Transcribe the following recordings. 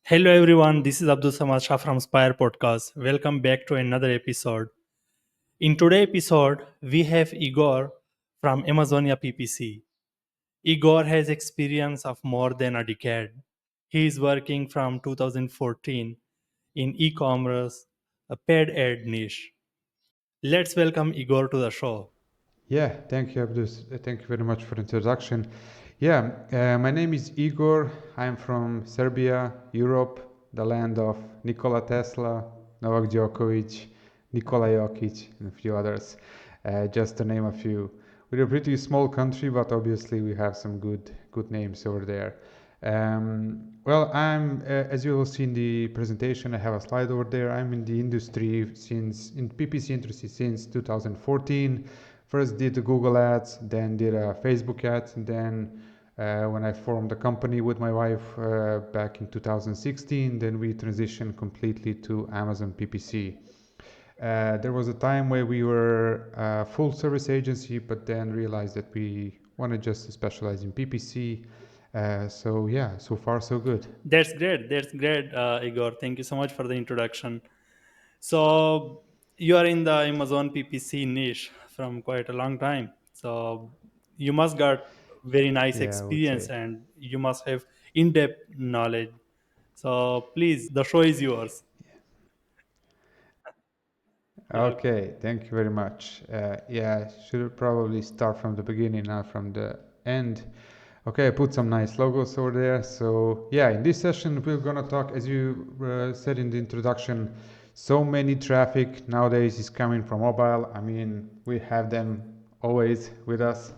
Hello everyone, this is Abdul Samad Shah from Spire Podcast. Welcome back to another episode. In today's episode, we have Igor from Amazonia PPC. Igor has experience of more than a decade. He is working from 2014 in e-commerce, a paid ad niche. Let's welcome Igor to the show. Yeah, thank you, Abdus. Thank you very much for the introduction. Yeah, my name is Igor. I'm from Serbia, Europe, the land of Nikola Tesla, Novak Djokovic, Nikola Jokic, and a few others, just to name a few. We're a pretty small country, but obviously we have some good names over there. As you will see in the presentation, I have a slide over there. I'm in the industry in PPC industry since 2014. First did the Google ads, then did a Facebook ads, and then when I formed the company with my wife back in 2016, then we transitioned completely to Amazon PPC. There was a time where we were a full service agency, but then realized that we wanted just to specialize in PPC. So far so good. That's great, Igor. Thank you so much for the introduction. So you are in the Amazon PPC niche from quite a long time. So you must got very nice Yeah, I would experience say. and you must have in-depth knowledge. So please, the show is yours. Yeah. Okay, thank you very much. Yeah, should probably start from the beginning, not from the end. Okay, I put some nice logos over there. So yeah, in this session we're gonna talk, as you said in the introduction, so many traffic nowadays is coming from mobile. I mean, we have them always with us.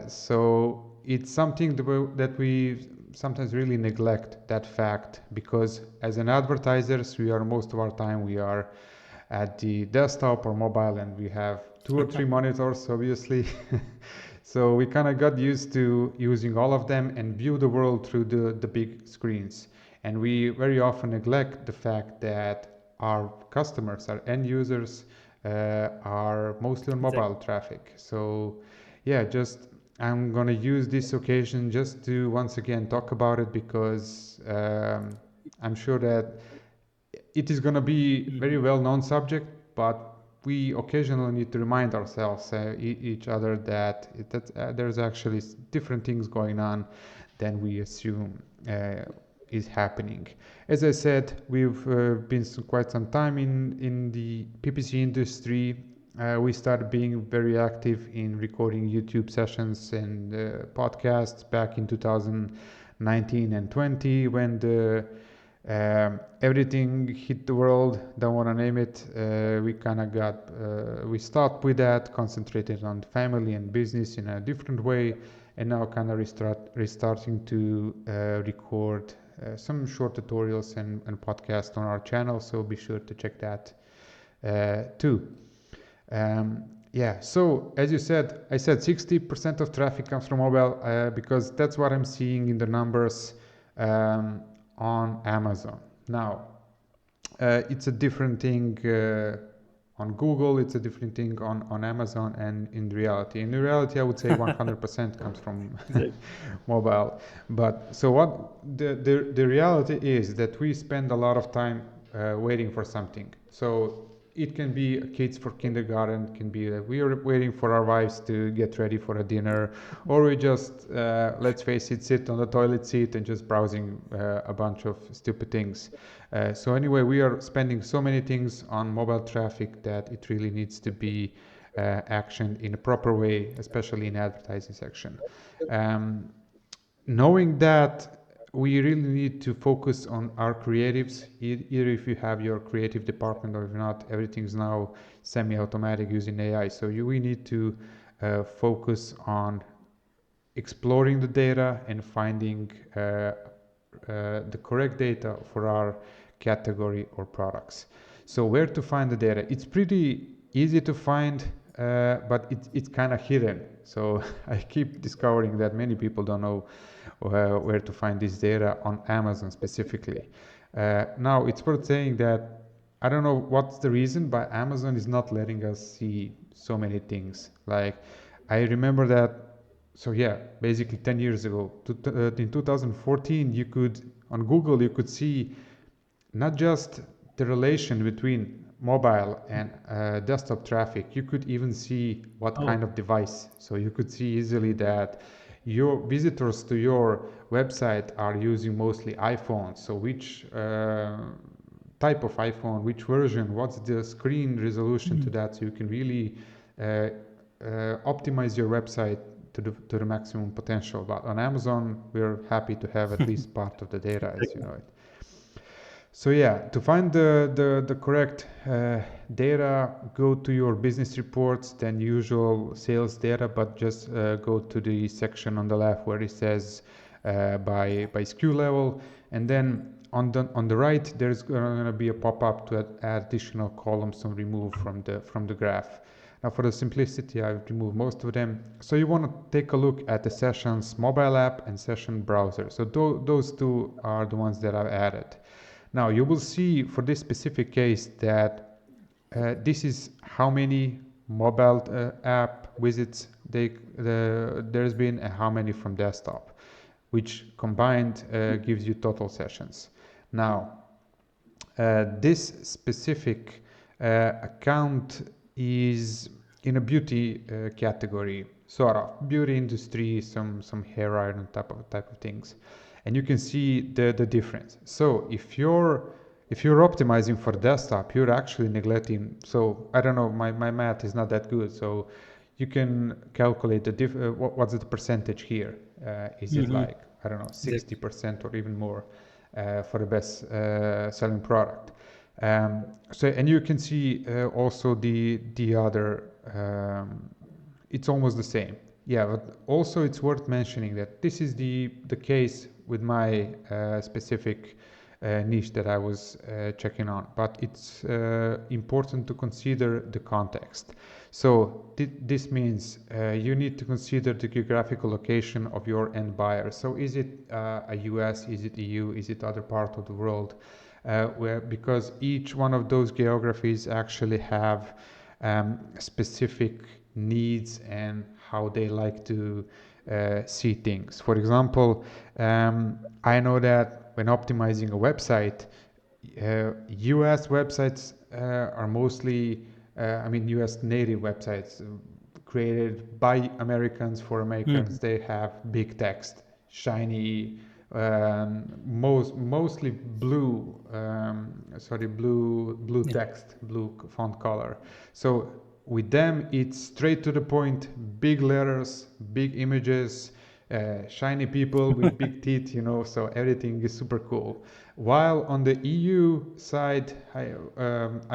So it's something that we sometimes really neglect that fact because as an advertisers, we are most of our time we are at the desktop or mobile and we have two or three monitors obviously. So we kind of got used to using all of them and view the world through the big screens, and we very often neglect the fact that our customers, our end users, are mostly on Exactly. mobile traffic. So yeah, just I'm gonna use this occasion just to once again talk about it because I'm sure that it is going to be very Mhm. well known subject, but we occasionally need to remind ourselves, each other that there's actually different things going on than we assume is happening. As I said, we've been quite some time in the PPC industry. We started being very active in recording YouTube sessions and podcasts back in 2019 and 20 when the everything hit the world, don't want to name it. We stopped with that, concentrated on family and business in a different way, and now kind of restarting to record some short tutorials and podcasts on our channel. So be sure to check that too. Yeah, so as you said, I said 60% of traffic comes from mobile because that's what I'm seeing in the numbers on Amazon. Now, it's a different thing on Google, it's a different thing on Amazon, and in reality. In reality, I would say 100% comes from Exactly. mobile. But so what the reality is that we spend a lot of time waiting for something. So it can be kids for kindergarten, can be that we are waiting for our wives to get ready for a dinner, or we just, let's face it, sit on the toilet seat and just browsing a bunch of stupid things. So anyway, we are spending so many things on mobile traffic that it really needs to be actioned in a proper way, especially in advertising section. Um, Knowing that, we really need to focus on our creatives, either if you have your creative department or if not, everything's now semi-automatic using AI. So we need to focus on exploring the data and finding the correct data for our category or products. So where to find the data? It's pretty easy to find, but it's kind of hidden. So I keep discovering that many people don't know where to find this data on Amazon specifically. Now it's worth saying that I don't know what's the reason, but Amazon is not letting us see so many things. Like I remember that, so yeah, basically 10 years ago, in 2014, you could On Google, you could see not just the relation between mobile and desktop traffic, you could even see what Oh. kind of device. So you could see easily that your visitors to your website are using mostly iPhones. So which type of iPhone, which version, what's the screen resolution to that, so you can really optimize your website to the maximum potential. But on Amazon, we're happy to have at least part of the data, as you know it. So yeah, to find the correct data, go to your business reports, then usual sales data, but just go to the section on the left where it says by SKU level, and then on the right there's going to be a pop-up to add additional columns and remove from the graph. Now for the simplicity, I've removed most of them. So you want to take a look at the sessions mobile app and session browser. So those two are the ones that I've added. Now you will see for this specific case that this is how many mobile app visits there's been and how many from desktop, which combined gives you total sessions. Now this specific account is in a beauty category, sort of beauty industry, some hair iron type of things, and you can see the difference. So if you're optimizing for desktop, you're actually neglecting. So I don't know, my math is not that good. So you can calculate the what's the percentage here? Is it like, I don't know, 60% or even more for the best selling product? So and you can see also the other. It's almost the same. Yeah, but also it's worth mentioning that this is the case with my specific niche that I was checking on, but it's important to consider the context. So this means you need to consider the geographical location of your end buyer. So is it a US, is it EU, is it other part of the world? Because each one of those geographies actually have specific needs and how they like to see things. For example, I know that when optimizing a website, US websites are mostly, US native websites created by Americans for Americans. They have big text, shiny, mostly blue, blue text, blue font color. So with them, it's straight to the point, big letters, big images, shiny people with big teeth, so everything is super cool. While on the EU side, I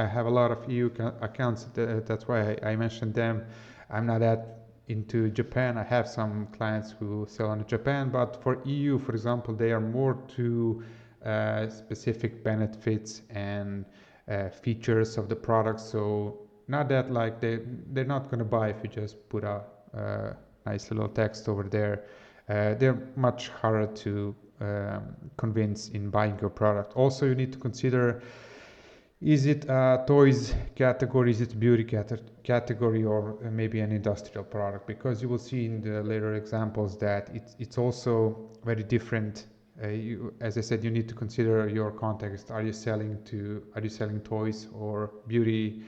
have a lot of EU accounts, that's why I mentioned them. I'm not that into Japan. I have some clients who sell in Japan, but for EU, for example, they are more to specific benefits and features of the product. So not that like they're not going to buy if you just put a nice little text over there. They're much harder to convince in buying your product. Also, you need to consider, is it a toys category, is it a beauty category, or maybe an industrial product? Because you will see in the later examples that it's also very different. As I said, you need to consider your context. Are you selling toys or beauty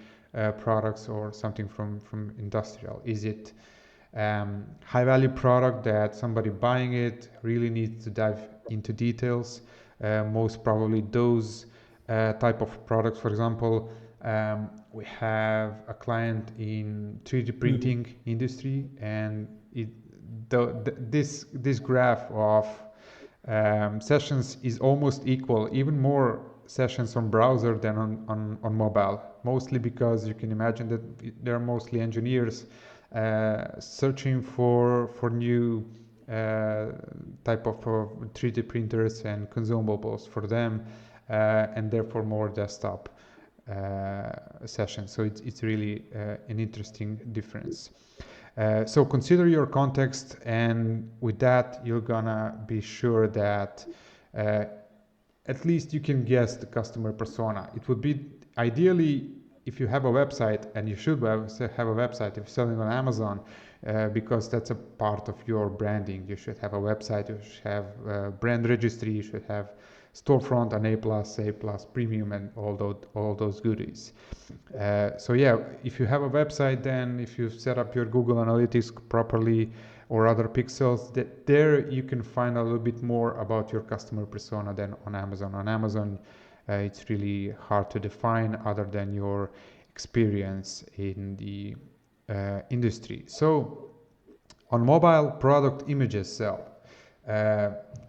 products or something from industrial? Is it high value product that somebody buying it really needs to dive into details? Most probably those type of products. For example, we have a client in 3D printing industry, and this graph of sessions is almost equal, even more sessions on browser than on mobile, mostly because you can imagine that they're mostly engineers searching for new type of 3D printers and consumables for them, and therefore more desktop sessions. So it's really an interesting difference. So consider your context, and with that, you're gonna be sure that at least you can guess the customer persona. It would be ideally if you have a website, and you should have a website if you're selling on Amazon, because that's a part of your branding. You should have a website, you should have a brand registry, you should have Storefront and A plus premium and all those goodies. So yeah, if you have a website, then if you set up your Google Analytics properly or other pixels, that there you can find a little bit more about your customer persona than on Amazon. On Amazon, it's really hard to define other than your experience in the industry. So on mobile, product images sell.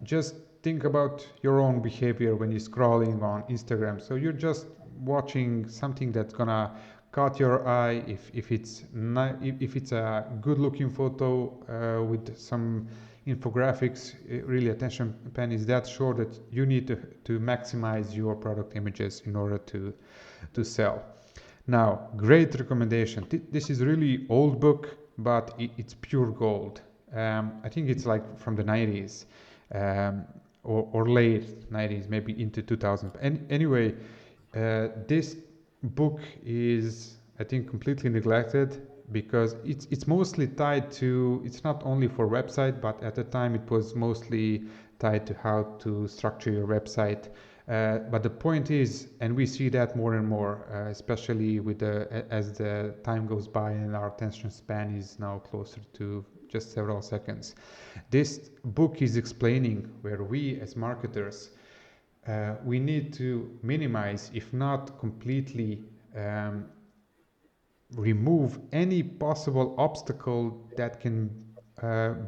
Just think about your own behavior when you're scrolling on Instagram. So you're just watching something that's gonna caught your eye. If it's a good looking photo with some infographics, really attention span is that short that you need to maximize your product images in order to sell. Now, great recommendation. This is really old book, but it's pure gold. I think it's like from the 90s or late 90s, maybe into 2000. And anyway, this book is, I think, completely neglected because it's mostly tied to, it's not only for website, but at the time it was mostly tied to how to structure your website. But the point is, and we see that more and more, especially with as the time goes by and our attention span is now closer to just several seconds. This book is explaining where we as marketers, we need to minimize, if not completely remove any possible obstacle that can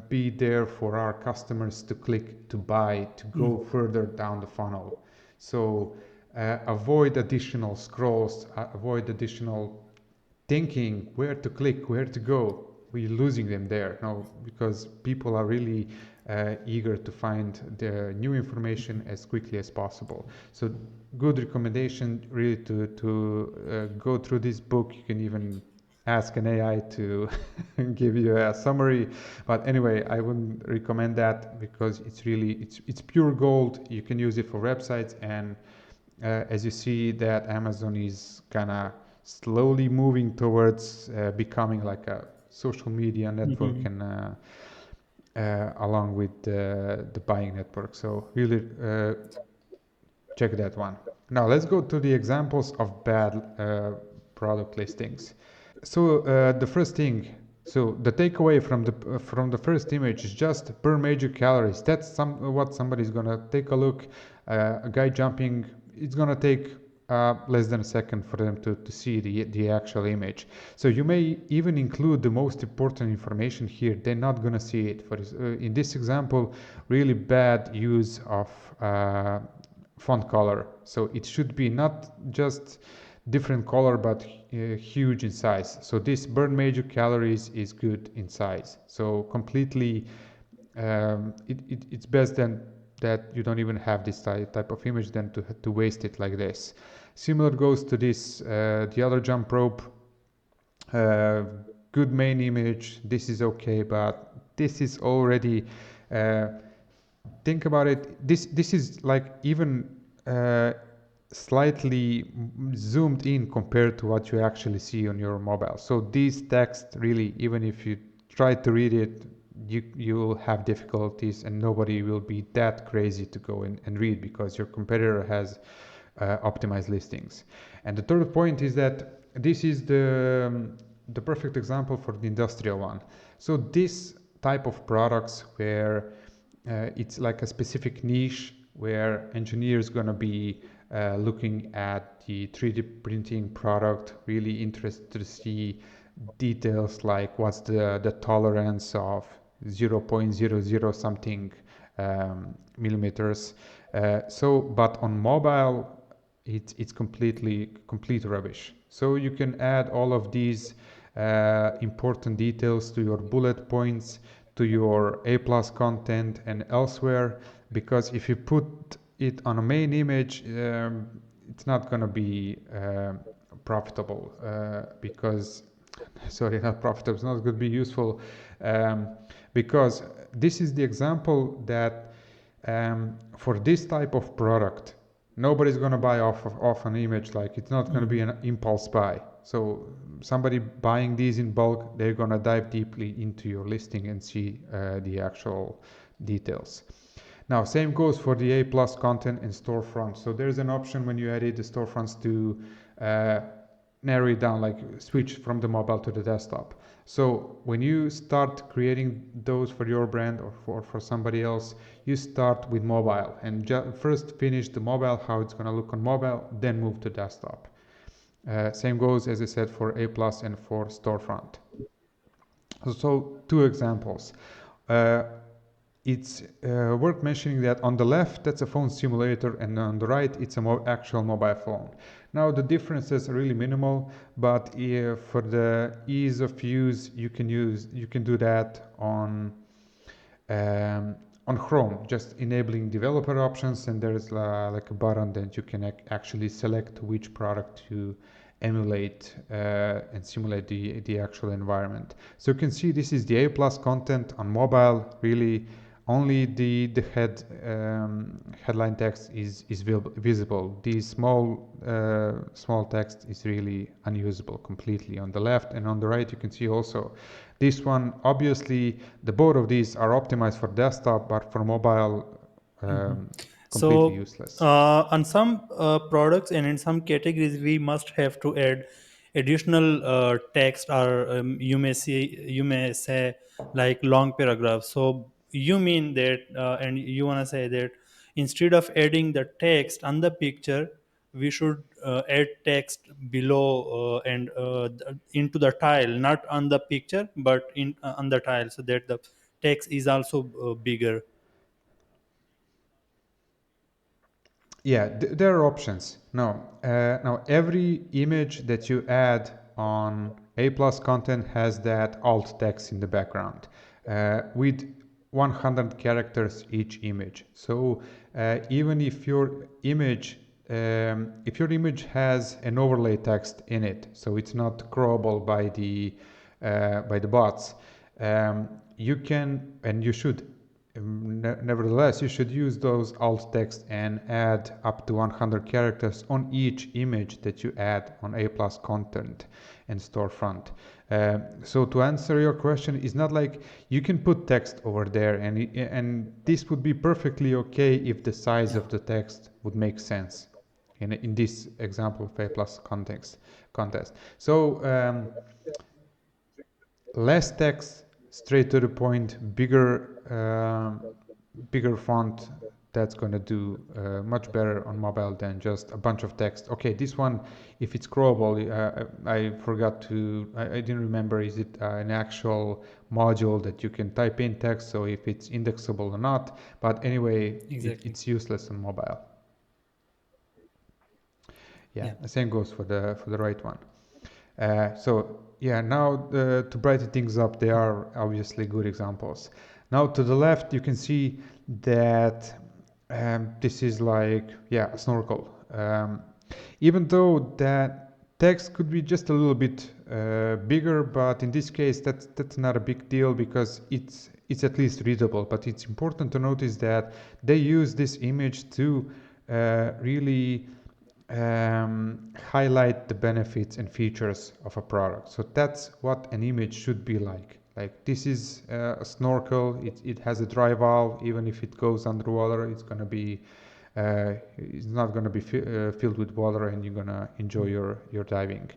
be there for our customers to click, to buy, to go further down the funnel. So avoid additional scrolls, avoid additional thinking where to click, where to go. We're losing them there, no, because people are really eager to find the new information as quickly as possible. So good recommendation really to go through this book. You can even ask an AI to give you a summary, but anyway, I wouldn't recommend that because it's really it's pure gold. You can use it for websites, and as you see that Amazon is kind of slowly moving towards becoming like a social media network and along with the buying network. So really check that one. Now let's go to the examples of bad product listings. So the first thing, so the takeaway from the first image is just per major calories. That's what somebody's gonna take a look. A guy jumping, it's gonna take less than a second for them to see the actual image. So you may even include the most important information here. They're not gonna see it. In this example, really bad use of font color. So it should be not just different color but huge in size. So this burn major calories is good in size. So completely it's best then that you don't even have this type of image than to waste it like this. Similar goes to this the other jump rope. Good main image, this is okay, but this is already think about it, this is like even slightly zoomed in compared to what you actually see on your mobile. So this text really, even if you try to read it, you will have difficulties and nobody will be that crazy to go and read because your competitor has optimized listings. And the third point is that this is the perfect example for the industrial one. So this type of products where it's like a specific niche where engineers going to be looking at the 3D printing product, really interested to see details like what's the tolerance of 0.00 something millimeters. But on mobile, it's complete rubbish. So you can add all of these important details to your bullet points, to your A+ content and elsewhere, because if you put it on a main image, it's not going to be profitable because, sorry, not profitable, it's not going to be useful because this is the example that for this type of product, nobody's going to buy off an image. Like it's not going to be an impulse buy. So somebody buying these in bulk, they're going to dive deeply into your listing and see the actual details. Now, same goes for the A plus content in storefront. So there's an option when you edit the storefronts to uh, narrow it down, like switch from the mobile to the desktop. So when you start creating those for your brand or for somebody else, you start with mobile and first finish the mobile, how it's going to look on mobile, then move to desktop. Same goes, as I said, for A plus and for storefront. So two examples. Uh, it's worth mentioning that on the left, that's a phone simulator, and on the right, it's a actual mobile phone. Now, the differences are really minimal, but for the ease of use, you can do that um, on Chrome, just enabling developer options, and there's like a button that you can actually select which product to emulate and simulate the actual environment. So you can see this is the A plus content on mobile. Really, only the headline text is visible. The small text is really unusable completely on the left, and on the right you can see also this one. Obviously, the both of these are optimized for desktop, but for mobile, completely So, useless. on some products and in some categories, we must have to add additional text, or you may say like long paragraphs. So you mean that, and you wanna say that instead of adding the text on the picture, we should add text below and into the tile, not on the picture, but in on the tile, so that the text is also bigger. Yeah, there are options. Now every image that you add on A plus content has that alt text in the background with 100 characters each image. So even if your image has an overlay text in it, so it's not crawlable by the bots, you can and you should nevertheless, you should use those alt text and add up to 100 characters on each image that you add on A plus content and storefront. So to answer your question, it's not like you can put text over there, and this would be perfectly okay if the size of the text would make sense. In this example of A plus context. So less text, straight to the point, bigger font. That's going to do much better on mobile than just a bunch of text. Okay, this one, if it's scrollable, I forgot to, I didn't remember, is it an actual module that you can type in text, so if it's indexable or not. But anyway, Exactly. it's useless on mobile. Yeah, Yeah. the same goes for the right one. So yeah, now to brighten things up, there are obviously good examples. Now to the left, you can see that this is like, yeah, a snorkel. Even though that text could be just a little bit bigger, but in this case, that's not a big deal because it's at least readable. But it's important to notice that they use this image to really highlight the benefits and features of a product. So that's what an image should be like. Like this is a snorkel. It has a dry valve. Even if it goes underwater, it's not gonna be filled with water, and you're gonna enjoy your diving.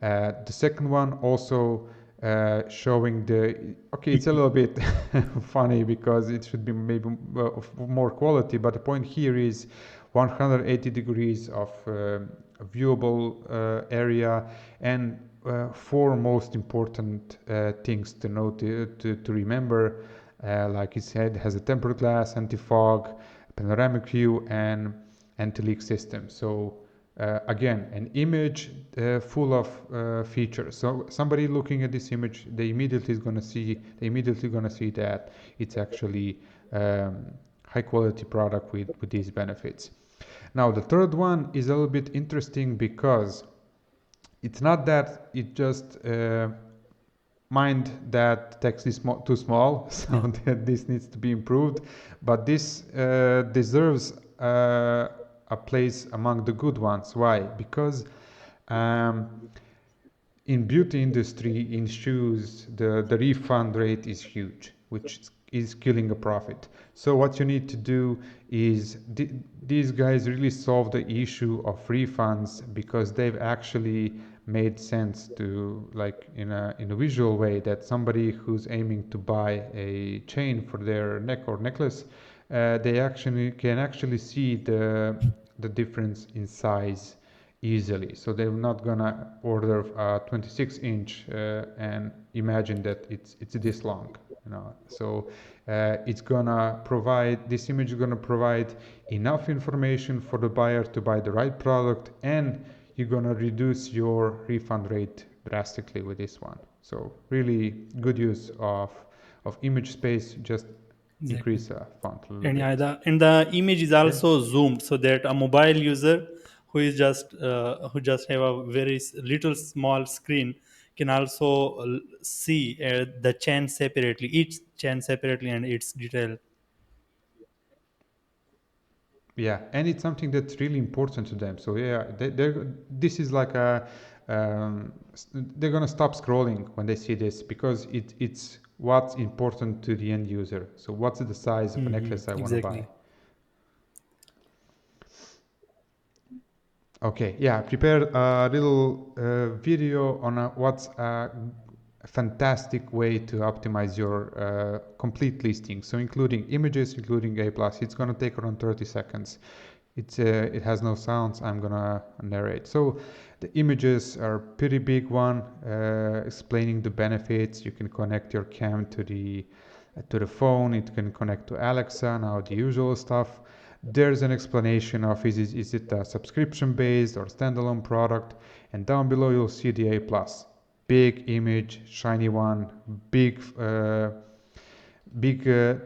The second one also showing the, okay, it's a little bit funny because it should be maybe of more quality, but the point here is 180 degrees of viewable area, and four most important things to note, to remember. Like it said, has a tempered glass, anti-fog, panoramic view, and anti-leak system. So again, an image full of features. So somebody looking at this image, they immediately going to see that it's actually high quality product with these benefits. Now the third one is a little bit interesting because it's not that it just mind that text is too small, so Yeah. that this needs to be improved, but this deserves a place among the good ones. Why? Because um, in beauty industry, in shoes, the refund rate is huge, which is killing a profit. So what you need to do is these guys really solve the issue of refunds because they've actually made sense to, like, in a visual way, that somebody who's aiming to buy a chain for their neck or necklace, they actually can actually see the difference in size easily. So they're not gonna order a 26-inch and imagine that it's this long, you know. So it's gonna provide, this image is gonna provide enough information for the buyer to buy the right product, and you're gonna reduce your refund rate drastically with this one. So really good use of image space. Just Exactly. increase font a little And bit. the image is And also zoomed so that a mobile user who just have a very little small screen can also see the chain separately, each chain separately and its detail. yeah, and it's something that's really important to them. So yeah, this is like they're gonna stop scrolling when they see this, because it's what's important to the end user. So what's the size of a necklace I want to buy? Exactly. Okay, yeah, I prepared a little video on what's a fantastic way to optimize your complete listing. So including images, including A+. It's gonna take around 30 seconds. It has no sounds. I'm gonna narrate. So the images are pretty big one, explaining the benefits. You can connect your cam to the phone. It can connect to Alexa. Now the usual stuff. There's an explanation of is it a subscription based or standalone product, and down below you'll see the A plus, big image, shiny one, big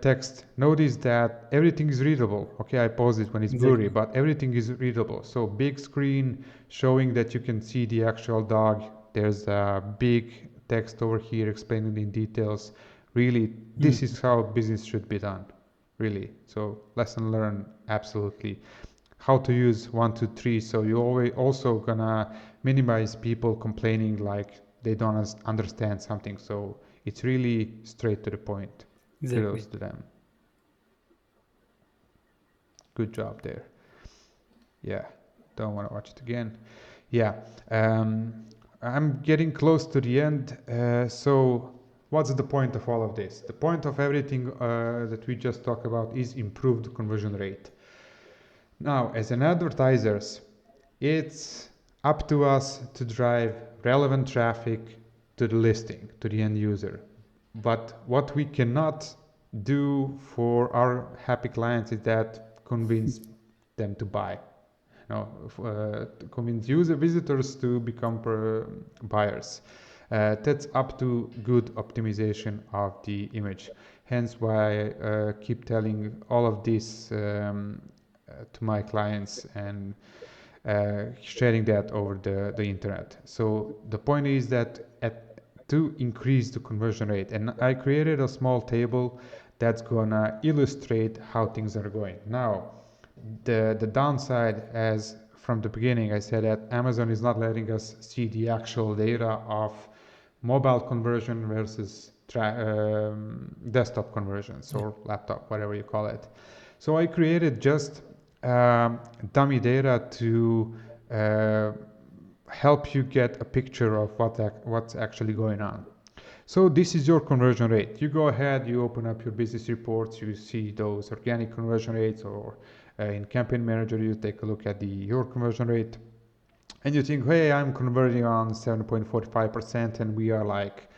text. Notice that everything is readable. Okay, I pause it when it's blurry, Exactly. but everything is readable. So big screen showing that you can see the actual dog. There's a big text over here explaining in details. Really, this is how business should be done. Really. So lesson learned, absolutely. How to use 1, 2, 3. So you always also gonna minimize people complaining like they don't understand something. So it's really straight to the point. Exactly. Kudos to them. Good job there. Yeah, don't want to watch it again. Yeah, I'm getting close to the end. So, what's the point of all of this? The point of everything that we just talked about is improved conversion rate. Now, as an advertisers, it's up to us to drive relevant traffic to the listing, to the end user. But what we cannot do for our happy clients is that convince them to buy. No, to convince user visitors to become buyers. That's up to good optimization of the image. Hence why I keep telling all of this to my clients and sharing that over the internet. So the point is that to increase the conversion rate, and I created a small table that's gonna illustrate how things are going. Now, the downside, as from the beginning I said, that Amazon is not letting us see the actual data of mobile conversion versus desktop conversions Yeah. or laptop, whatever you call it. So I created just dummy data to uh, help you get a picture of what's actually going on. So this is your conversion rate. You go ahead, you open up your business reports, you see those organic conversion rates, or in Campaign Manager, you take a look at your conversion rate, and you think, hey, I'm converting on 7.45%, and we are like,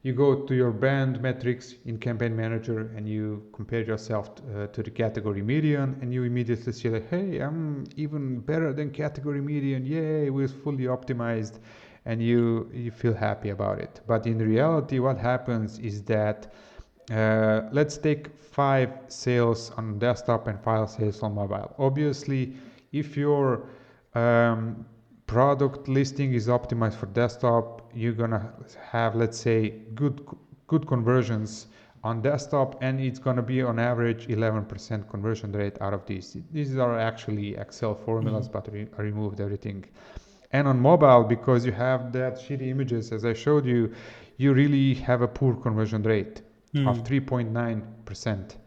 you go to your brand metrics in Campaign Manager and you compare yourself to the category median, and you immediately see like, hey, I'm even better than category median. Yay, we're fully optimized, and you feel happy about it. But in reality, what happens is that let's take 5 sales on desktop and 5 sales on mobile. Obviously, if your product listing is optimized for desktop, you're gonna have, let's say, good conversions on desktop, and it's gonna be on average 11% conversion rate out of these. These are actually Excel formulas, but I removed everything. And on mobile, because you have that shitty images, as I showed you, you really have a poor conversion rate. of Hmm. 3.9%.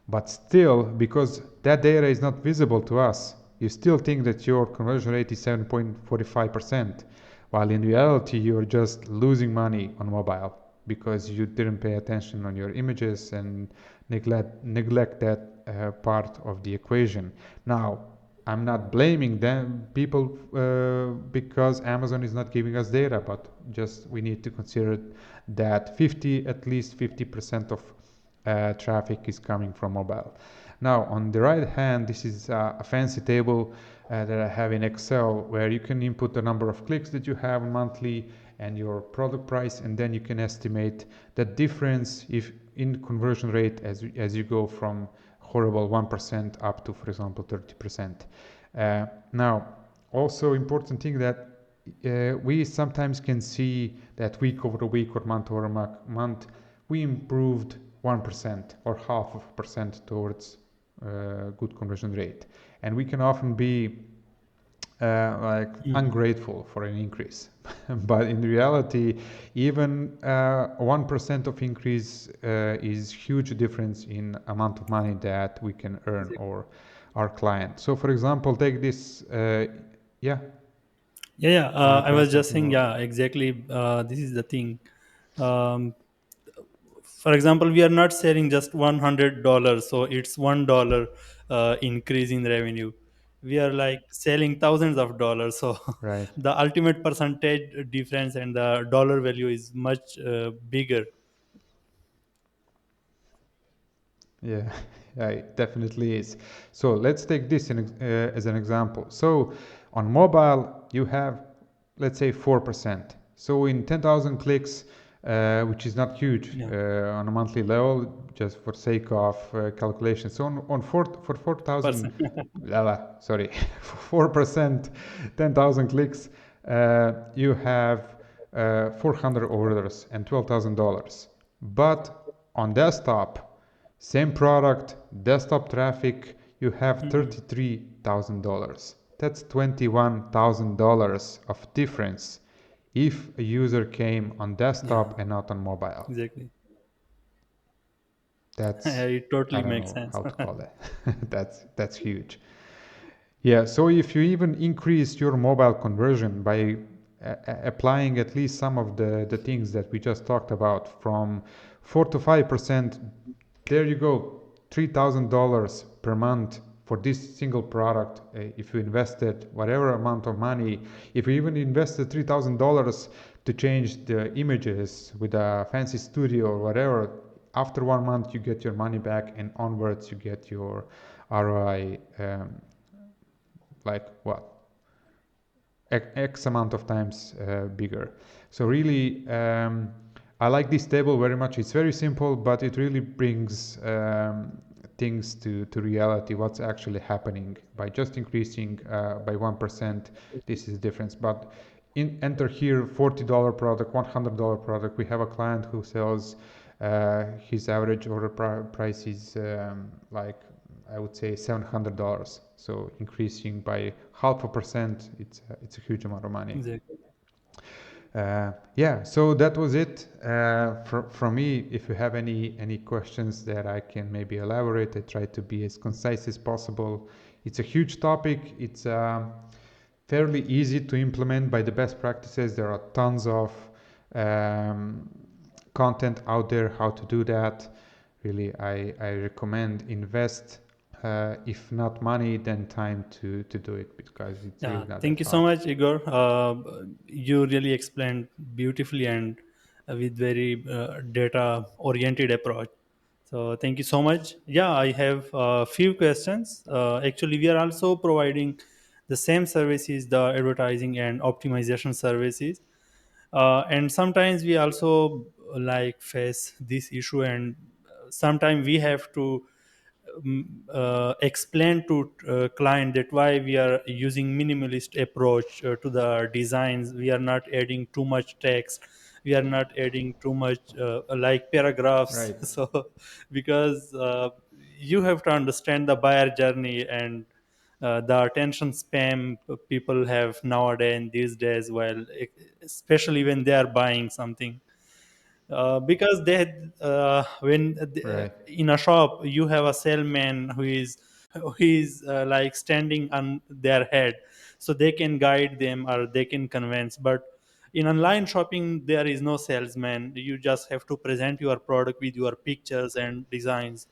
But still, because that data is not visible to us, you still think that your conversion rate is 7.45%, while in reality you're just losing money on mobile because you didn't pay attention on your images and neglect that part of the equation. Now, I'm not blaming them people because Amazon is not giving us data, but just we need to consider that 50 at least 50% of traffic is coming from mobile. Now, on the right hand, this is a fancy table that I have in Excel where you can input the number of clicks that you have monthly and your product price, and then you can estimate the difference if in conversion rate as you go from horrible 1% up to, for example, 30%. Now, also important thing that we sometimes can see that week over week or month over month we improved 1% or half of a percent towards good conversion rate, and we can often be like Hmm. ungrateful for an increase. But in reality, even 1% of increase is huge difference in amount of money that we can earn or our client. So for example, take this, yeah, Yeah, yeah. you I can was just continue. saying, yeah, exactly. This is the thing. Um, for example, we are not selling just $100, so it's $1 increase in revenue. We are like selling thousands of dollars, so Right. the ultimate percentage difference and the dollar value is much bigger. Yeah, yeah, it definitely is. So let's take this as an example. So on mobile, you have, let's say, 4%. So in 10,000 clicks, which is not huge Yeah, on a monthly level, just for sake of calculation. So for 4,000, percent. sorry, 4%, 10,000 clicks, you have 400 orders and $12,000. But on desktop, same product, desktop traffic, you have Hmm. $33,000. That's $21,000 of difference if a user came on Yeah, desktop and not on mobile. exactly. That's, It I totally don't makes know sense. how to call that. That's huge. Yeah, so if you even increase your mobile conversion by applying at least some of the things that we just talked about from 4 to 5%, there you go, $3,000 per month for this single product. If you invested whatever amount of money, if you even invested $3,000 to change the images with a fancy studio or whatever, after 1 month you get your money back and onwards you get your ROI like what x amount of times bigger. So really, I like this table very much. It's very simple, but it really brings things to reality. What's actually happening by just increasing by 1%? This is the difference. But enter here $40 product, $100 product. We have a client who sells his average order price is like I would say $700. So increasing by half a percent, it's a huge amount of money. Exactly. Yeah, so that was it from me. If you have any questions that I can maybe elaborate, I try to be as concise as possible. It's a huge topic. It's fairly easy to implement by the best practices. There are tons of um, content out there how to do that. Really, I recommend invest if not money, then time to do it because it's Yeah, really not that thank you so hard. much, Igor. You really explained beautifully and with very data-oriented approach. So thank you so much. Yeah, I have a few questions. Actually, we are also providing the same services, the advertising and optimization services. And sometimes we also like face this issue, and sometimes we have to explain to client that why we are using minimalist approach to the designs. We are not adding too much text, we are not adding too much like paragraphs. Right. So because you have to understand the buyer journey and the attention spam people have nowadays these days, while especially when they are buying something. because when Right. in a shop you have a salesman who is like standing on their head, so they can guide them or they can convince. But in online shopping there is no salesman. You just have to present your product with your pictures and designs.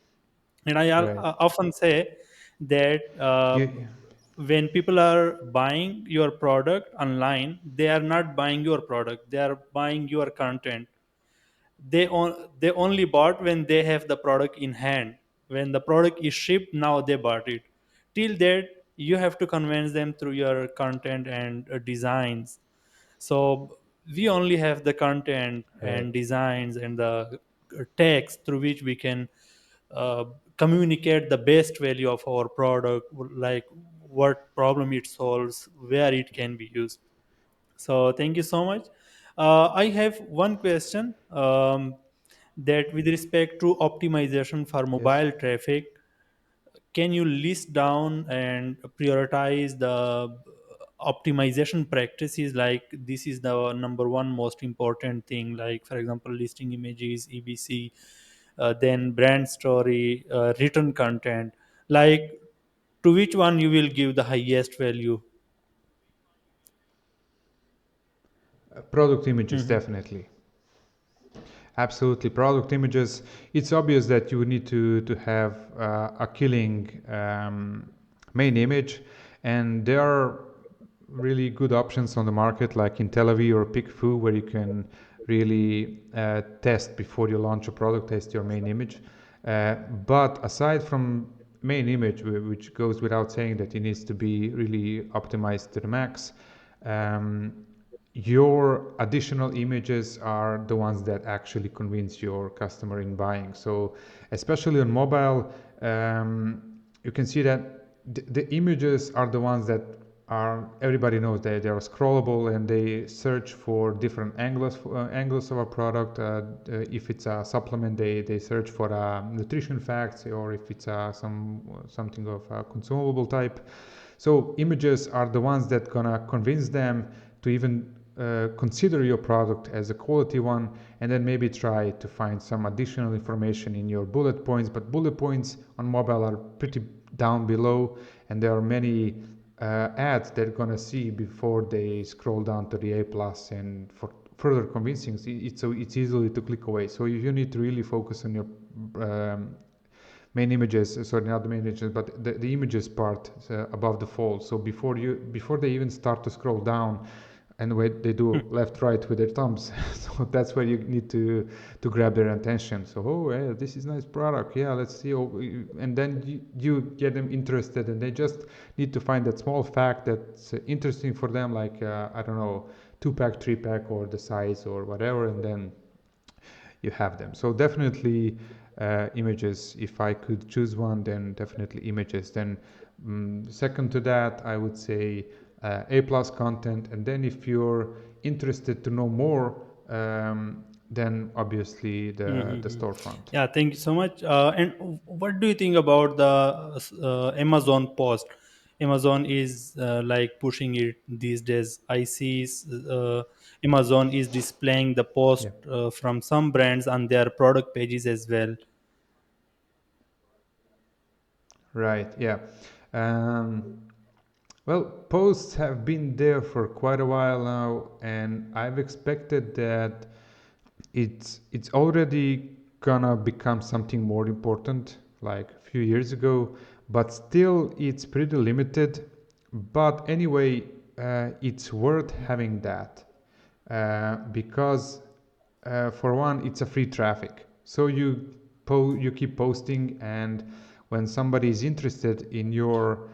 And Right. often say that You, when people are buying your product online, they are not buying your product, they are buying your content. They only bought when they have the product in hand. When the product is shipped, now they bought it. Till that, you have to convince them through your content and designs. So we only have the content right. and designs and the text through which we can uh, communicate the best value of our product, like what problem it solves, where it can be used. So thank you so much. I have one question, that with respect to optimization for Yes. mobile traffic, can you list down and prioritize the optimization practices? Like this is the number one most important thing, like for example listing images, EBC, then brand story, written content. Like to which one you will give the highest value? Product images, Hmm. definitely. Absolutely. Product images, it's obvious that you need to have a killing main image, and there are really good options on the market like in Tel Aviv or PickFu where you can really test before you launch a product, test your main image. But aside from main image, which goes without saying that it needs to be really optimized to the max, um, your additional images are the ones that actually convince your customer in buying. So, especially on mobile, you can see that the images are the ones that are everybody knows that they are scrollable and they search for different angles of a product. If it's a supplement, they search for nutrition facts, or if it's something of a consumable type. So images are the ones that gonna convince them to even consider your product as a quality one, and then maybe try to find some additional information in your bullet points. But bullet points on mobile are pretty down below, and there are many ads they're gonna see before they scroll down to the A plus, and for further convincing, it's easily to click away. So you need to really focus on your main images, sorry, not the main images, but the images part above the fold. So before they even start to scroll down, and when they do left right with their thumbs, so that's where you need to grab their attention. So, oh yeah, this is nice product, yeah, let's see. And then you get them interested, and they just need to find that small fact that's interesting for them, like I don't know, 2-pack, 3-pack, or the size or whatever, and then you have them. So definitely images. If I could choose one, then definitely images. Then second to that, I would say A plus content. And then if you're interested to know more, then obviously the Mm-hmm. storefront. Yeah, thank you so much. And what do you think about the Amazon post? Amazon is like pushing it these days. I see Amazon is displaying the post Yeah. from some brands on their product pages as well. Right. Yeah. Um, well, posts have been there for quite a while now, and I've expected that it's already gonna become something more important like a few years ago, but still it's pretty limited. But anyway, it's worth having that because for one, it's a free traffic. So you keep posting, and when somebody is interested in your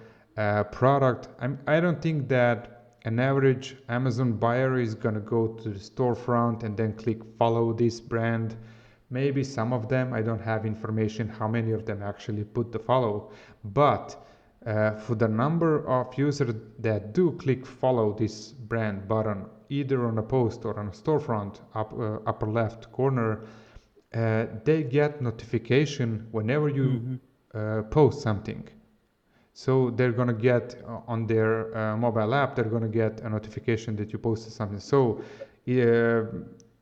product, I don't think that an average Amazon buyer is gonna go to the storefront and then click follow this brand. Maybe some of them, I don't have information how many of them actually put the follow, but for the number of users that do click follow this brand button, either on a post or on a storefront, upper left corner, they get notification whenever you Mm-hmm. post something. So they're gonna get on their mobile app, they're gonna get a notification that you posted something. So uh,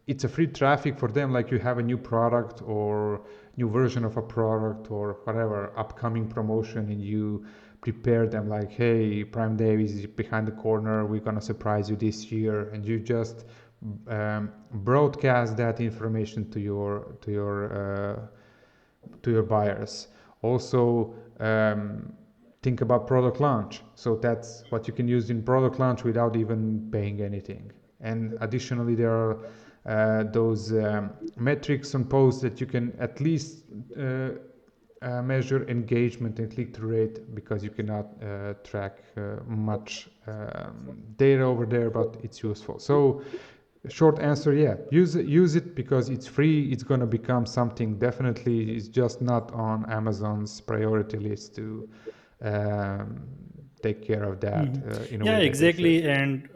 it's a free traffic for them, like you have a new product or new version of a product or whatever upcoming promotion, and you prepare them like, hey, Prime Day is behind the corner, we're gonna surprise you this year, and you just broadcast that information to your buyers. Also, think about product launch. So that's what you can use in product launch without even paying anything. And additionally, there are those metrics on posts that you can at least measure engagement and click-through rate, because you cannot track much data over there, but it's useful. So short answer, yeah, use it because it's free. It's going to become something, definitely. It's just not on Amazon's priority list to um, take care of that in a Yeah, way that they should. exactly. And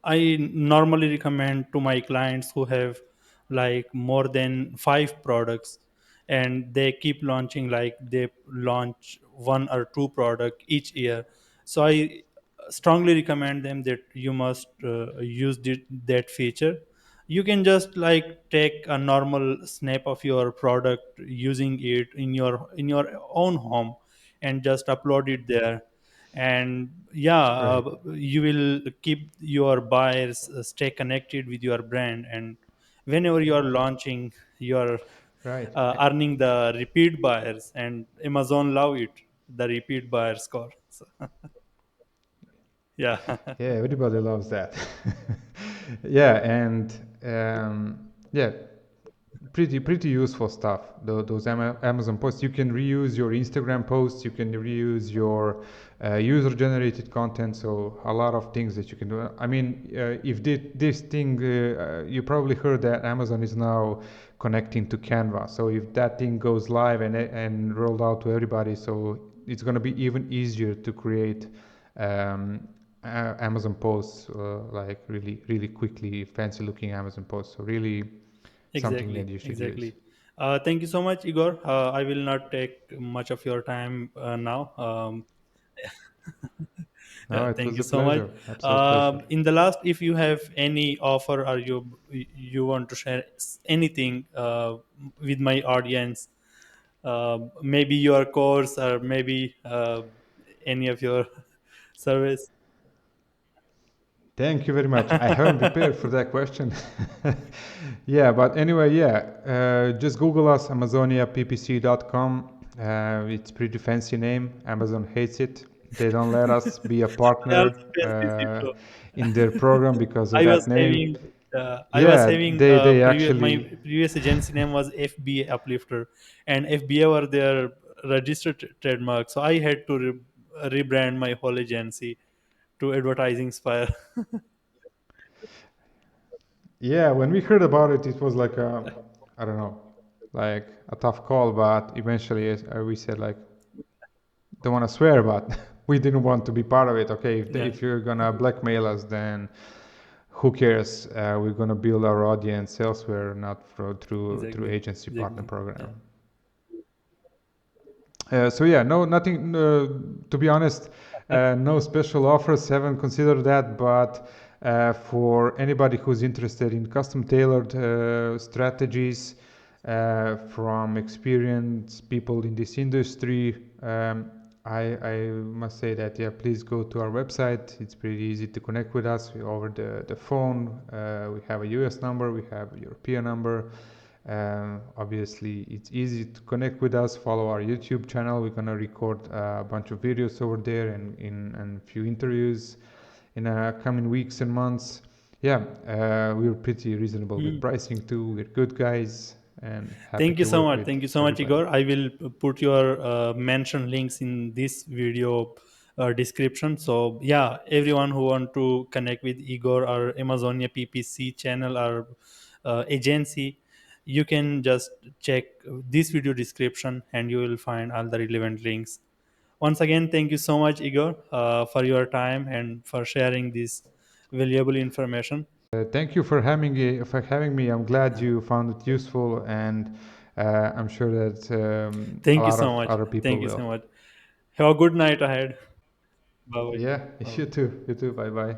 I normally recommend to my clients who have like more than 5 products, and they keep launching, like they launch 1 or 2 product each year. So I strongly recommend them that you must use that feature. You can just like take a normal snap of your product using it in your own home and just upload it there. And yeah, Right, you will keep your buyers stay connected with your brand, and whenever you are launching, you are right. earning the repeat buyers, and Amazon love it, the repeat buyer score. So, yeah. Yeah, everybody loves that. Yeah, and yeah, pretty useful stuff. Those Amazon posts, you can reuse your Instagram posts, you can reuse your user generated content. So a lot of things that you can do. I mean, if this thing, you probably heard that Amazon is now connecting to Canva. So if that thing goes live and rolled out to everybody, so it's going to be even easier to create Amazon posts, like really quickly, fancy looking Amazon posts. So really something Exactly, that you should use. exactly. Thank you so much, Igor. I will not take much of your time now. No, it Thank was you a so much. pleasure, absolute pleasure. In the last, if you have any offer, or you want to share anything with my audience, maybe your course, or maybe any of your service. Thank you very much. I haven't prepared for that question. Yeah, but anyway, yeah, just Google us, amazoniappc.com. It's pretty fancy name. Amazon hates it. They don't let us be a I partner also fancy Cipro. in their program because of I was that name. having Yeah, they my actually. previous agency name was FBA Uplifter, and FBA were their registered trademark. So I had to rebrand my whole agency to Advertising Spire. Yeah, when we heard about it, it was like a, I don't know, like a tough call, but eventually we said like, don't want to swear, but we didn't want to be part of it. Okay, Yeah, if you're gonna blackmail us, then who cares? We're gonna build our audience elsewhere, not through exactly, agency partner exactly. Yeah. program. So yeah, no, nothing. To be honest, no special offers. Haven't considered that, but for anybody who's interested in custom tailored strategies from experienced people in this industry, I must say that, yeah, please go to our website. It's pretty easy to connect with us over the phone. We have a US number, we have a European number. Obviously, it's easy to connect with us. Follow our YouTube channel. We're gonna record a bunch of videos over there, and a few interviews in coming weeks and months. Yeah, we're pretty reasonable with Hmm. pricing too. We're good guys and happy Thank you to so work much. with Thank you so much, everybody. Igor. I will put your mention links in this video description. So yeah, everyone who want to connect with Igor or Amazonia PPC channel or agency, you can just check this video description, and you will find all the relevant links. Once again, thank you so much, Igor, for your time and for sharing this valuable information. Thank you for having me. I'm glad you found it useful, and I'm sure that a Thank you lot so of much. other people Thank you will. so much. Have a good night ahead. Bye Yeah, bye. you too. You too. Bye bye.